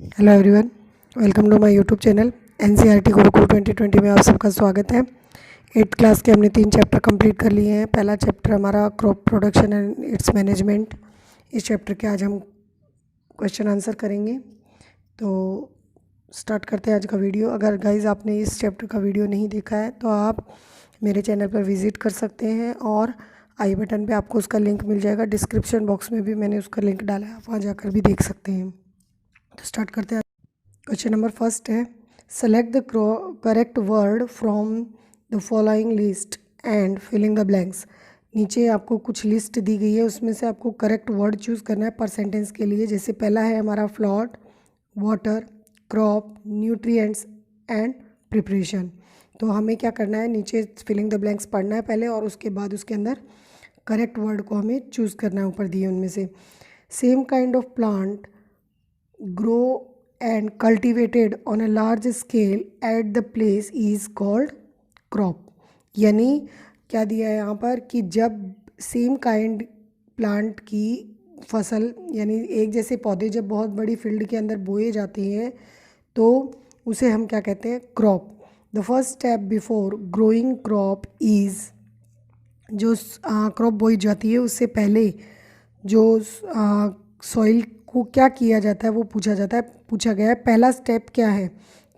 Hello everyone, welcome to my YouTube channel NCERT Gurukul 2020 में आप सबका स्वागत है। 8th क्लास के हमने 3 चैप्टर कंप्लीट कर लिए हैं। पहला चैप्टर हमारा crop production and it's management. इस चैप्टर के आज हम क्वेश्चन आंसर करेंगे। तो स्टार्ट करते हैं आज का वीडियो। अगर गाइज़ आपने इस चैप्टर का वीडियो नहीं देखा है तो आप मेरे चैनल पर विज़िट कर सकते हैं और आई बटन पे आपको उसका लिंक मिल जाएगा। डिस्क्रिप्शन बॉक्स में भी मैंने उसका लिंक डाला है, आप वहाँ जाकर भी देख सकते हैं। तो स्टार्ट करते हैं। क्वेश्चन नंबर फर्स्ट है, select the correct word from the following list and filling the blanks. नीचे आपको कुछ लिस्ट दी गई है, उसमें से आपको करेक्ट वर्ड चूज़ करना है पर सेंटेंस के लिए। जैसे पहला है हमारा float, water, crop, nutrients and preparation. तो हमें क्या करना है, नीचे फिलिंग द ब्लैंक्स पढ़ना है पहले और उसके बाद उसके अंदर करेक्ट वर्ड को हमें चूज़ करना है ऊपर दिए उनमें से। Same kind of plant grow and cultivated on a large scale at the place is called crop। यानी क्या दिया है यहाँ पर कि जब सेम काइंड प्लांट की फसल यानी एक जैसे पौधे जब बहुत बड़ी फील्ड के अंदर बोए जाते हैं तो उसे हम क्या कहते हैं, crop. The first step before growing crop is, जो क्रॉप बोई जाती है उससे पहले जो सॉइल को क्या किया जाता है वो पूछा गया है। पहला स्टेप क्या है,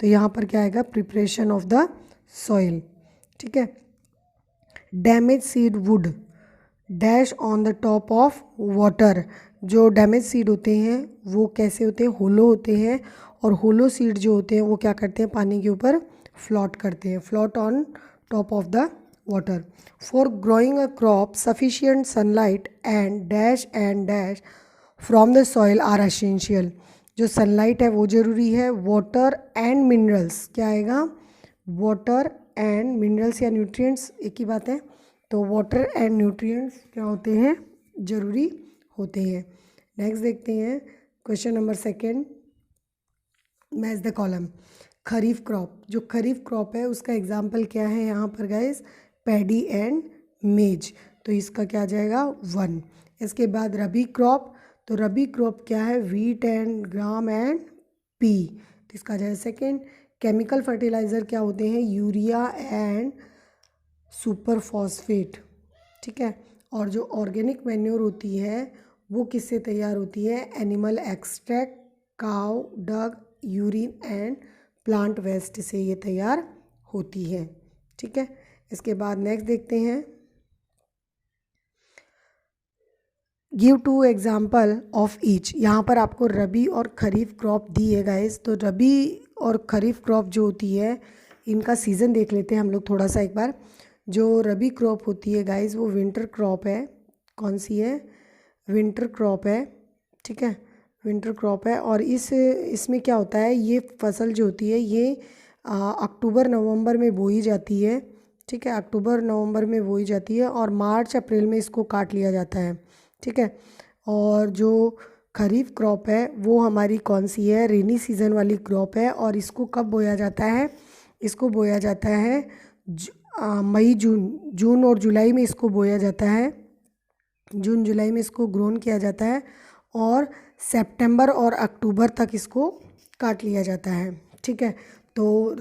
तो यहाँ पर क्या आएगा, प्रिपरेशन ऑफ द सॉइल। ठीक है। Damage seed would dash on the top of water. जो डैमेज सीड होते हैं वो कैसे होते हैं, होलो होते हैं, और होलो सीड जो होते हैं वो क्या करते हैं, पानी के ऊपर फ्लोट करते हैं, float on top of the water. For growing a crop sufficient sunlight and dash from the soil are essential. जो सनलाइट है वो ज़रूरी है, वाटर एंड मिनरल्स क्या आएगा, वाटर एंड मिनरल्स या न्यूट्रिएंट्स एक ही बात है। तो वाटर एंड न्यूट्रिएंट्स क्या होते हैं, ज़रूरी होते हैं। नेक्स्ट देखते हैं question number second, match the column. Kharif crop, जो खरीफ क्रॉप है उसका एग्जाम्पल क्या है यहाँ पर गाइस, पैडी एंड मेज। तो इसका क्या आ जाएगा, 1। इसके बाद रबी क्रॉप, तो रबी क्रॉप क्या है, wheat and gram and P. तो इसका आ जाएगा 2। केमिकल फर्टिलाइज़र क्या होते हैं, यूरिया एंड सुपर फॉस्फेट। ठीक है। और जो ऑर्गेनिक मैन्योर होती है वो किससे तैयार होती है, animal extract, cow dung, urine and plant waste से ये तैयार होती है। ठीक है। इसके बाद नेक्स्ट देखते हैं, गिव 2 एग्जाम्पल ऑफ ईच। यहाँ पर आपको रबी और खरीफ क्रॉप दी है गाइस। तो रबी और खरीफ क्रॉप जो होती है इनका सीज़न देख लेते हैं हम लोग थोड़ा सा एक बार। जो रबी क्रॉप होती है गाइस वो विंटर क्रॉप है। कौन सी है, विंटर क्रॉप है। ठीक है, विंटर क्रॉप है। और इसमें क्या होता है, ये फसल जो होती है ये अक्टूबर नवंबर में बोई जाती है। ठीक है, अक्टूबर नवंबर में बोई जाती है और मार्च अप्रैल में इसको काट लिया जाता है। ठीक है। और जो खरीफ क्रॉप है वो हमारी कौन सी है, रेनी सीज़न वाली क्रॉप है। और इसको कब बोया जाता है, इसको बोया जाता है मई जून और जुलाई में इसको बोया जाता है। जून जुलाई में इसको ग्रोन किया जाता है और सितंबर और अक्टूबर तक इसको काट लिया जाता है। ठीक है। तो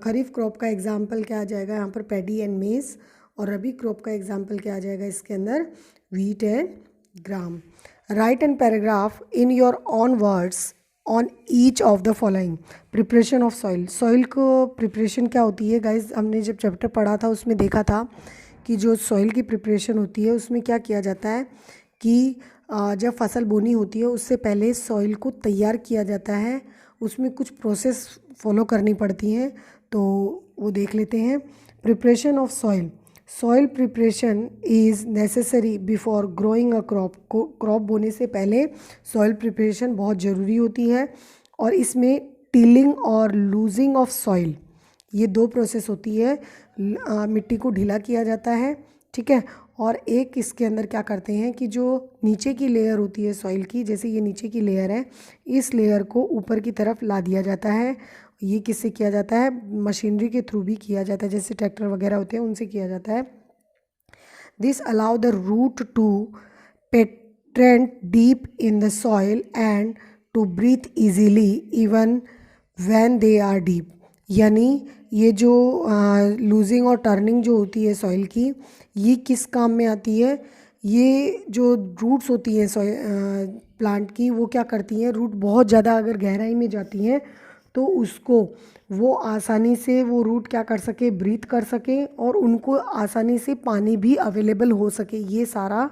खरीफ क्रॉप का एग्जाम्पल क्या आ जाएगा यहाँ पर, पैडी एंड मेज। और रबी क्रॉप का एग्जाम्पल क्या आ जाएगा इसके अंदर, wheat and gram. Write an paragraph in your own words on each of the following. Preparation of soil. Soil को प्रिपरेशन क्या होती है गाइज, हमने जब चैप्टर पढ़ा था उसमें देखा था कि जो सॉइल की प्रिपरेशन होती है उसमें क्या किया जाता है कि जब फसल बोनी होती है उससे पहले सॉइल को तैयार किया जाता है, उसमें कुछ प्रोसेस फॉलो करनी पड़ती हैं। तो वो देख लेते हैं। Preparation of soil, soil preparation is necessary before growing a crop. Crop बोने से पहले सॉइल प्रिपरेशन बहुत ज़रूरी होती है। और इसमें टिलिंग और लूजिंग ऑफ सॉइल, ये 2 प्रोसेस होती है। मिट्टी को ढीला किया जाता है। ठीक है। और एक इसके अंदर क्या करते हैं कि जो नीचे की लेयर होती है सॉइल की, जैसे ये नीचे की लेयर है, इस लेयर को ऊपर की तरफ ला दिया जाता है। ये किससे किया जाता है, मशीनरी के थ्रू भी किया जाता है, जैसे ट्रैक्टर वगैरह होते हैं उनसे किया जाता है। This allow the root to penetrate deep in the soil and to breathe easily even when they are deep. यानी ये जो लूजिंग और टर्निंग जो होती है सॉइल की, ये किस काम में आती है? ये जो रूट्स होती हैं प्लांट की, वो क्या करती हैं, रूट बहुत ज़्यादा अगर गहराई में जाती हैं तो उसको वो आसानी से वो रूट क्या कर सके, ब्रीथ कर सके, और उनको आसानी से पानी भी अवेलेबल हो सके। ये सारा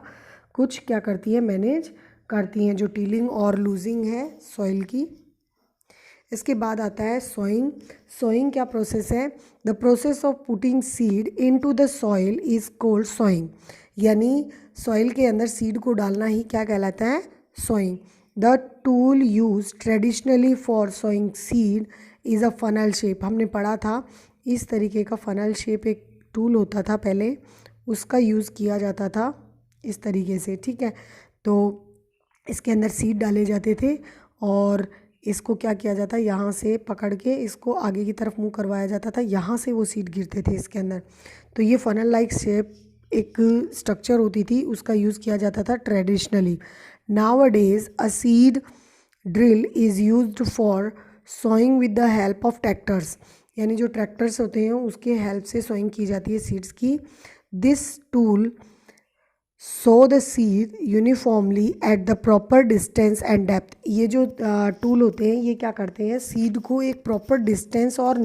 कुछ क्या करती है, मैनेज करती हैं, जो टीलिंग और लूजिंग है सॉइल की। इसके बाद आता है सोइंग। सोइंग क्या प्रोसेस है? The process of putting seed into the soil is called sowing. यानी सॉइल के अंदर सीड को डालना ही क्या कहलाता है? Sowing. The tool use traditionally for sowing seed is a funnel shape. हमने पढ़ा था इस तरीके का फनल शेप एक टूल होता था पहले, उसका यूज़ किया जाता था इस तरीके से, ठीक है। तो इसके अंदर सीड डाले जाते थे और इसको क्या किया जाता है, यहाँ से पकड़ के इसको आगे की तरफ मूव करवाया जाता था, यहाँ से वो सीड गिरते थे इसके अंदर। तो ये फनल लाइक शेप एक स्ट्रक्चर होती थी, उसका यूज़ किया जाता था traditionally. Nowadays a seed drill is used for sowing with the help of tractors. यानी जो ट्रैक्टर्स होते हैं उसके हेल्प से सोइंग की जाती है सीड्स की। This tool so the seed uniformly at the proper distance and depth. ये जो टूल होते हैं ये क्या करते हैं, सीड को एक प्रॉपर डिस्टेंस और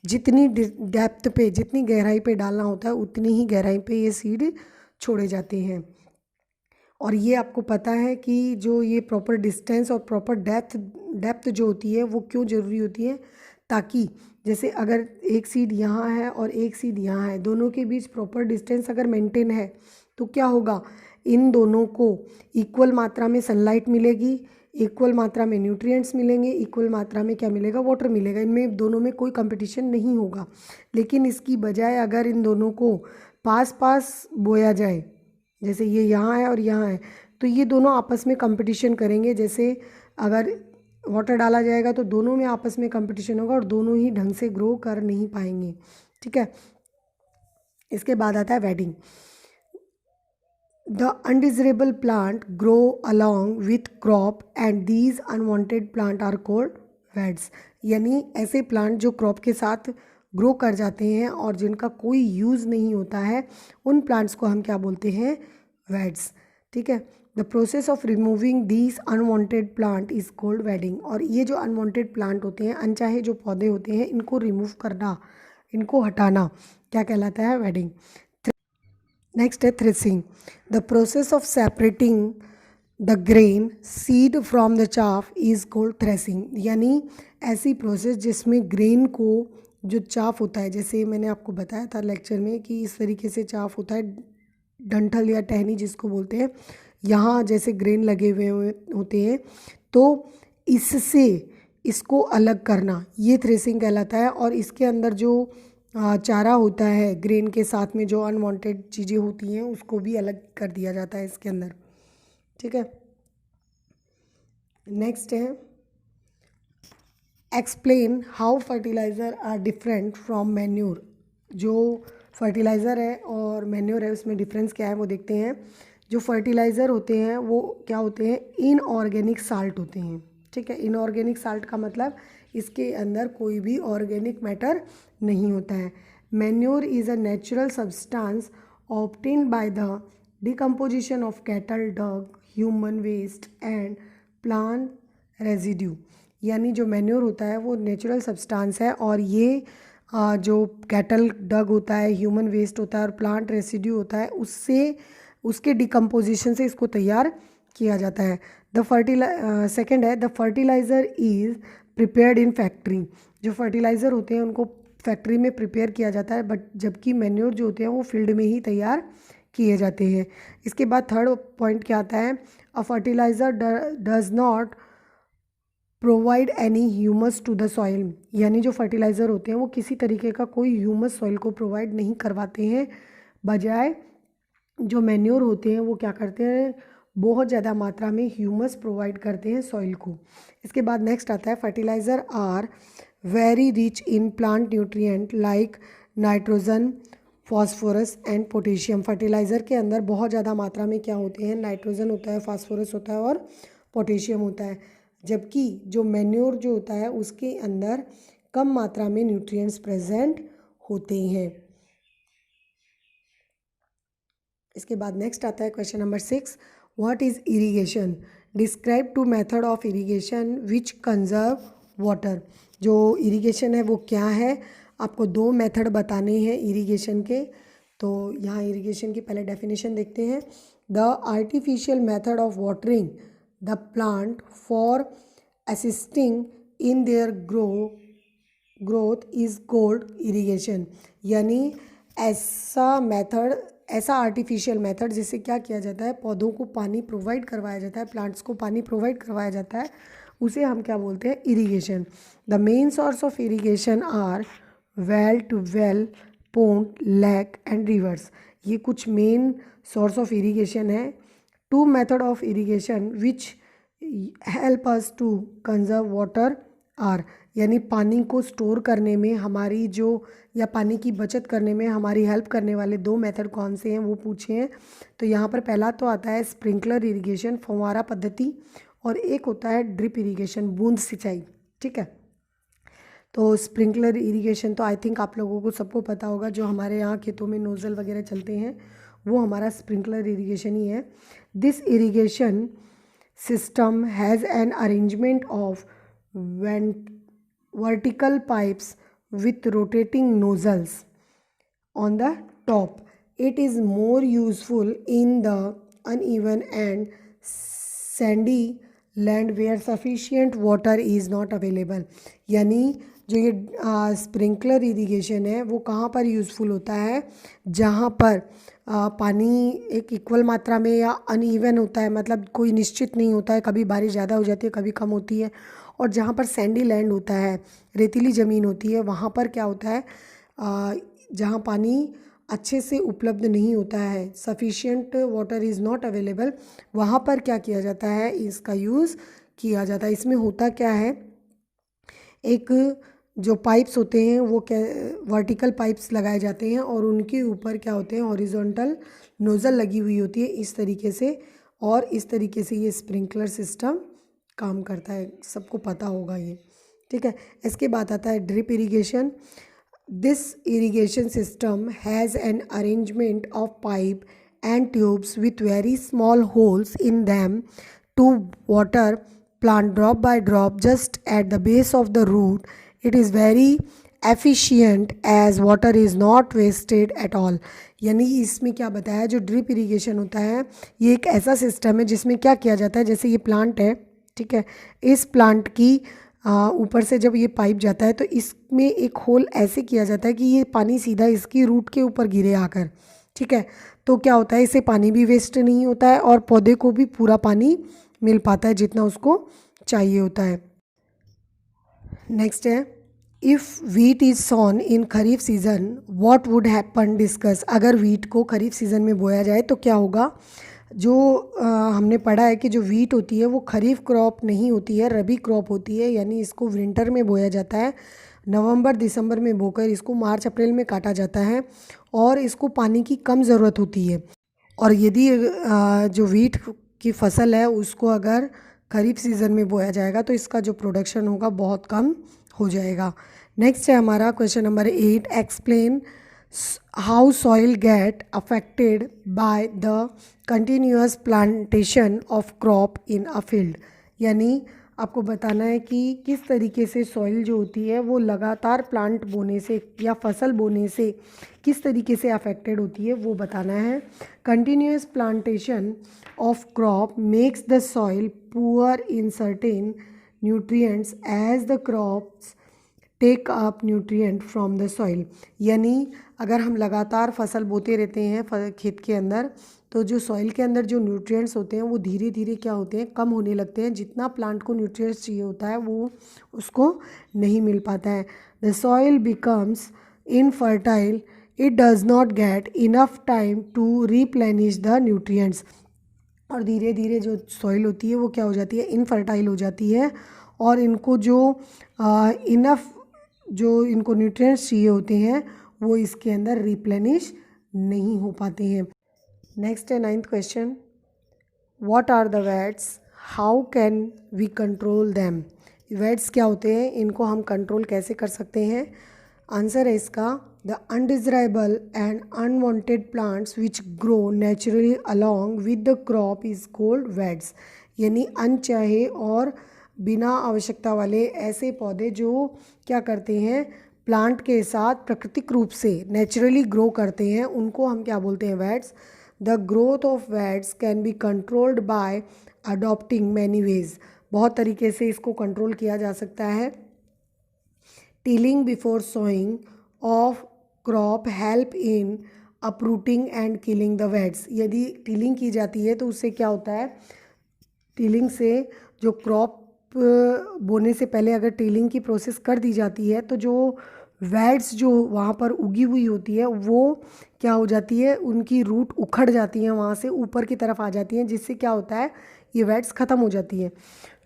जितनी डेप्थ पे, जितनी गहराई पे डालना होता है उतनी ही गहराई पे ये सीड छोड़े जाते हैं। और ये आपको पता है कि जो ये प्रॉपर डिस्टेंस और प्रॉपर डेप्थ जो होती है वो क्यों ज़रूरी होती है? ताकि जैसे अगर एक सीड यहाँ है और एक सीड यहाँ है, दोनों के बीच प्रॉपर डिस्टेंस अगर मेंटेन है तो क्या होगा, इन दोनों को इक्वल मात्रा में सनलाइट मिलेगी, इक्वल मात्रा में न्यूट्रिएंट्स मिलेंगे, इक्वल मात्रा में क्या मिलेगा, वाटर मिलेगा। इनमें दोनों में कोई कंपटीशन नहीं होगा। लेकिन इसकी बजाय अगर इन दोनों को पास पास बोया जाए, जैसे ये यहाँ है और यहाँ है, तो ये दोनों आपस में कंपटीशन करेंगे। जैसे अगर वाटर डाला जाएगा तो दोनों में आपस में कंपटीशन होगा और दोनों ही ढंग से ग्रो कर नहीं पाएंगे, ठीक है। इसके बाद आता है weeding. The undesirable plant grow along with crop and these unwanted plant are called weeds. यानी ऐसे प्लांट जो क्रॉप के साथ ग्रो कर जाते हैं और जिनका कोई यूज़ नहीं होता है, उन प्लांट्स को हम क्या बोलते हैं, वेड्स, ठीक है। The process of removing these unwanted plant is called wedding. और ये जो अनवांटेड प्लांट होते हैं, अनचाहे जो पौधे होते हैं, इनको रिमूव करना, इनको हटाना क्या कहलाता है, वेडिंग। नेक्स्ट है threshing. The process of separating the grain seed from the chaff is called threshing. यानी ऐसी प्रोसेस जिसमें ग्रेन को, जो चाफ होता है, जैसे मैंने आपको बताया था लेक्चर में कि इस तरीके से चाफ होता है, डंठल या टहनी जिसको बोलते हैं, यहाँ जैसे ग्रेन लगे हुए होते हैं, तो इससे इसको अलग करना ये थ्रेसिंग कहलाता है। और इसके अंदर जो चारा होता है ग्रेन के साथ में, जो अनवांटेड चीज़ें होती हैं उसको भी अलग कर दिया जाता है इसके अंदर, ठीक है। नेक्स्ट है explain how fertiliser are different from manure. जो फर्टिलाइज़र है और मैन्योर है उसमें डिफरेंस क्या है वो देखते हैं। जो फर्टिलाइज़र होते हैं वो क्या होते हैं, इनऑर्गेनिक साल्ट होते हैं, ठीक है। इनऑर्गेनिक साल्ट का मतलब इसके अंदर कोई भी ऑर्गेनिक मैटर नहीं होता है। Manure is a natural substance obtained by the decomposition of cattle, dung, human waste and plant residue. यानी जो मैन्योर होता है वो नेचुरल सब्सटेंस है और ये जो कैटल डग होता है, ह्यूमन वेस्ट होता है और प्लांट रेसिड्यू होता है, उससे, उसके डिकम्पोजिशन से इसको तैयार किया जाता है। सेकेंड है the fertiliser is prepared in factory. जो फर्टिलाइज़र होते हैं उनको फैक्ट्री में प्रिपेयर किया जाता है, बट जबकि मैन्योर जो होते हैं वो फील्ड में ही तैयार किए जाते हैं। इसके बाद थर्ड पॉइंट क्या आता है, a fertiliser does not provide any humus to the soil. यानी जो फर्टिलाइज़र होते हैं वो किसी तरीके का कोई ह्यूमस सॉइल को प्रोवाइड नहीं करवाते हैं, बजाय जो मैन्योर होते हैं वो क्या करते हैं, बहुत ज़्यादा मात्रा में ह्यूमस प्रोवाइड करते हैं सॉइल को। इसके बाद नेक्स्ट आता है fertiliser are very rich in plant nutrient like nitrogen, phosphorus and potassium. Fertiliser के अंदर बहुत ज़्यादा मात्रा में क्या होते हैं, नाइट्रोजन होता है, फास्फोरस होता है और पोटेशियम होता है। जबकि जो मैन्योर जो होता है उसके अंदर कम मात्रा में न्यूट्रिएंट्स प्रेजेंट होते हैं। इसके बाद नेक्स्ट आता है question number 6, what is irrigation? Describe two method of irrigation which conserve water. जो इरीगेशन है वो क्या है? आपको दो मेथड बताने हैं इरीगेशन के। तो यहाँ इरीगेशन की पहले डेफिनेशन देखते हैं। The artificial method of watering the plant for assisting in their growth is called irrigation. यानी ऐसा आर्टिफिशियल मेथड जिससे क्या किया जाता है, पौधों को पानी प्रोवाइड करवाया जाता है, प्लांट्स को पानी प्रोवाइड करवाया जाता है, उसे हम क्या बोलते हैं? Irrigation. The main source of irrigation are well tube well, pond, lake and rivers. ये कुछ मेन सोर्स ऑफ इरीगेशन है। Two method of irrigation which help us to conserve water are, यानी पानी को स्टोर करने में हमारी जो या पानी की बचत करने में हमारी हेल्प करने वाले दो मेथड कौन से हैं वो पूछे हैं। तो यहाँ पर पहला तो आता है स्प्रिंकलर इरिगेशन, फव्वारा पद्धति, और एक होता है ड्रिप इरिगेशन, बूंद सिंचाई। ठीक है, तो स्प्रिंकलर इरिगेशन तो आई थिंक आप लोगों को सबको पता होगा, जो हमारे यहाँ खेतों में नोज़ल वगैरह चलते हैं वो हमारा स्प्रिंकलर इरिगेशन ही है। This irrigation system has an arrangement of vertical pipes with rotating nozzles on the top. It is more useful in the uneven and sandy land where sufficient water is not available. यानी जो ये sprinkler irrigation है वो कहाँ पर useful होता है? जहाँ पर पानी एक इक्वल मात्रा में या अनइवन होता है, मतलब कोई निश्चित नहीं होता है, कभी बारिश ज़्यादा हो जाती है कभी कम होती है, और जहाँ पर सैंडी लैंड होता है, रेतीली ज़मीन होती है, वहाँ पर क्या होता है, जहाँ पानी अच्छे से उपलब्ध नहीं होता है, sufficient water is not available, वहाँ पर क्या किया जाता है? इसका यूज़ किया जाता है। इसमें होता क्या है, एक जो पाइप्स होते हैं वो क्या वर्टिकल पाइप्स लगाए जाते हैं और उनके ऊपर क्या होते हैं, हॉरिजॉन्टल नोज़ल लगी हुई होती है इस तरीके से, और इस तरीके से ये स्प्रिंकलर सिस्टम काम करता है, सबको पता होगा ये। ठीक है, इसके बाद आता है drip irrigation. This irrigation system has an arrangement of pipe and tubes with very small holes in them to water plant drop by drop just at the base of the root. It is very efficient as water is not wasted at all. यानी इसमें क्या बताया, जो drip irrigation होता है ये एक ऐसा सिस्टम है जिसमें क्या किया जाता है, जैसे ये प्लांट है, ठीक है, इस प्लांट की ऊपर से जब ये पाइप जाता है तो इसमें एक होल ऐसे किया जाता है कि ये पानी सीधा इसकी रूट के ऊपर गिरे आकर। ठीक है, तो क्या होता है, इससे पानी भी वेस्ट नहीं होता है और पौधे को भी पूरा पानी मिल पाता है जितना उसको चाहिए होता है। नेक्स्ट है, if wheat is sown in kharif season what would happen? Discuss. अगर वीट को खरीफ सीज़न में बोया जाए तो क्या होगा? जो हमने पढ़ा है कि जो वीट होती है वो खरीफ क्रॉप नहीं होती है, रबी क्रॉप होती है, यानी इसको विंटर में बोया जाता है। नवंबर दिसंबर में बोकर इसको मार्च अप्रैल में काटा जाता है और इसको पानी की कम ज़रूरत होती है। और यदि जो वीट की फसल है उसको अगर खरीफ सीज़न में बोया जाएगा तो इसका जो प्रोडक्शन होगा बहुत कम हो जाएगा। नेक्स्ट है हमारा question number 8, explain how soil get affected by the continuous plantation of crop in a field. यानी आपको बताना है कि किस तरीके से सॉइल जो होती है वो लगातार प्लांट बोने से या फसल बोने से किस तरीके से अफेक्टेड होती है वो बताना है। Continuous plantation of crop makes the soil poor in certain nutrients as the crops take up nutrient from the soil. यानी अगर हम लगातार फसल बोते रहते हैं खेत के अंदर तो जो सॉइल के अंदर जो न्यूट्रिएंट्स होते हैं वो धीरे धीरे क्या होते हैं, कम होने लगते हैं। जितना प्लांट को न्यूट्रिएंट्स चाहिए होता है वो उसको नहीं मिल पाता है। The soil becomes infertile, it does not get enough time to replenish the nutrients. और धीरे धीरे जो सॉइल होती है वो क्या हो जाती है, इनफर्टाइल हो जाती है और इनको जो इनफ जो इनको न्यूट्रिएंट्स चाहिए होते हैं वो इसके अंदर रिप्लेनिश नहीं हो पाते हैं। नेक्स्ट है 9th question, what are the weeds how can we control them? Weeds क्या होते हैं, इनको हम कंट्रोल कैसे कर सकते हैं? आंसर है इसका, the undesirable and unwanted plants which grow naturally along with the crop is called weeds. यानी अनचाहे और बिना आवश्यकता वाले ऐसे पौधे जो क्या करते हैं, प्लांट के साथ प्राकृतिक रूप से नेचुरली ग्रो करते हैं, उनको हम क्या बोलते हैं? Weeds. The growth of weeds can be controlled by adopting many ways. बहुत तरीके से इसको कंट्रोल किया जा सकता है। Tilling before sowing of crop help in uprooting and killing the weeds. यदि टिलिंग की जाती है तो उससे क्या होता है, टिलिंग से जो क्रॉप बोने से पहले अगर टिलिंग की प्रोसेस कर दी जाती है तो जो वेट्स जो वहाँ पर उगी हुई होती है वो क्या हो जाती है, उनकी रूट उखड़ जाती हैं, वहाँ से ऊपर की तरफ आ जाती हैं, जिससे क्या होता है, ये वेट्स ख़त्म हो जाती हैं।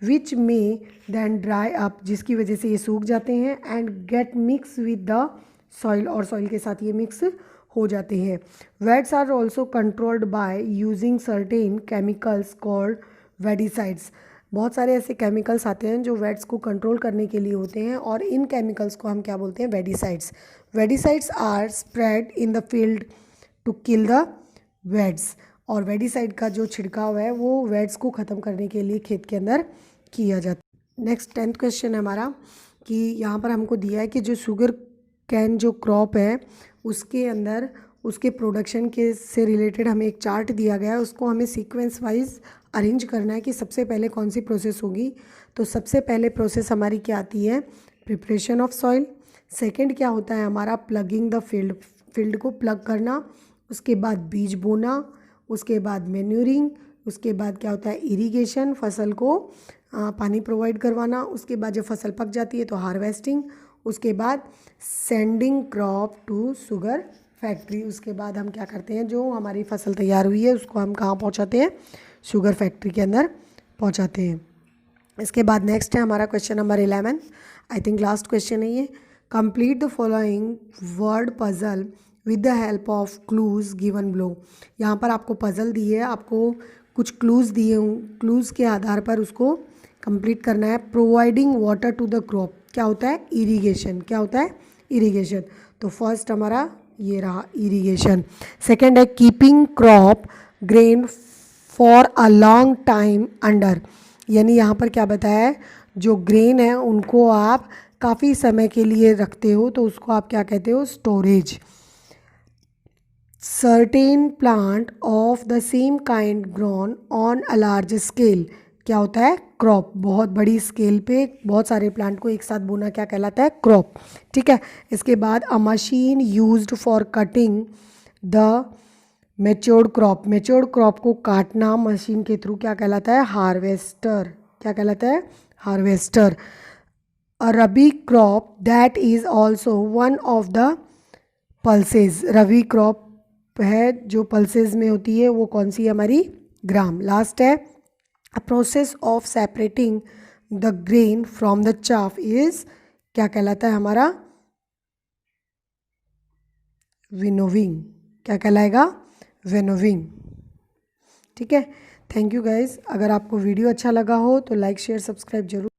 विच में दैन ड्राई अप, जिसकी वजह से ये सूख जाते हैं, and get mix with the soil, और सॉइल के साथ ये मिक्स हो जाते हैं। Weeds are also controlled by using certain chemicals called weedicides. बहुत सारे ऐसे केमिकल्स आते हैं जो वेट्स को कंट्रोल करने के लिए होते हैं, और इन केमिकल्स को हम क्या बोलते हैं? Weedicides. Weedicides are spread in the field to kill the weeds. और वेडिसाइड का जो छिड़काव है वो वेट्स को ख़त्म करने के लिए खेत के अंदर किया जाता है। नेक्स्ट 10th क्वेश्चन है हमारा कि यहाँ पर हमको दिया है कि जो शुगर कैन जो क्रॉप है उसके अंदर उसके प्रोडक्शन के से रिलेटेड हमें एक चार्ट दिया गया है, उसको हमें सीक्वेंस वाइज अरेंज करना है कि सबसे पहले कौन सी प्रोसेस होगी। तो सबसे पहले प्रोसेस हमारी क्या आती है? Preparation of soil. सेकंड क्या होता है हमारा? प्लगिंग द फील्ड, फील्ड को प्लग करना। उसके बाद बीज बोना, उसके बाद मैन्यूरिंग, उसके बाद क्या होता है? इरिगेशन, फसल को पानी प्रोवाइड करवाना। उसके बाद जब फसल पक जाती है तो हार्वेस्टिंग। उसके बाद sending crop to sugar factory. उसके बाद हम क्या करते हैं, जो हमारी फसल तैयार हुई है उसको हम कहाँ पहुँचाते हैं? शुगर फैक्ट्री के अंदर पहुँचाते हैं। इसके बाद नेक्स्ट है हमारा question number 11, I think last question है ये। Complete the following word puzzle with the help of clues given below. यहाँ पर आपको पजल दी है, आपको कुछ क्लूज दिए हूँ, क्लूज के आधार पर उसको कंप्लीट करना है। Providing water to the crop, क्या होता है? इरिगेशन। क्या होता है? इरिगेशन। तो फर्स्ट हमारा ये रहा इरिगेशन। सेकेंड है keeping crop grain for a long time under. यानी यहाँ पर क्या बताया है, जो ग्रेन है उनको आप काफ़ी समय के लिए रखते हो तो उसको आप क्या कहते हो? Storage. Certain plant of the same kind grown on a large scale, क्या होता है? क्रॉप। बहुत बड़ी स्केल पे बहुत सारे प्लांट को एक साथ बोना क्या कहलाता है? क्रॉप। ठीक है। इसके बाद अ machine used for cutting the matured crop. Matured crop को काटना मशीन के थ्रू क्या कहलाता है? हार्वेस्टर। क्या कहलाता है? Harvester. A rabi crop that is also one of the pulses. Rabi crop है जो पल्सेस में होती है, वो कौन सी है हमारी? ग्राम। लास्ट है a process of separating the grain from the chaff is, क्या कहलाता है हमारा? विनोविंग। क्या कहलाएगा? विनोविंग। ठीक है। Thank you guys. अगर आपको वीडियो अच्छा लगा हो तो लाइक शेयर सब्सक्राइब जरूर।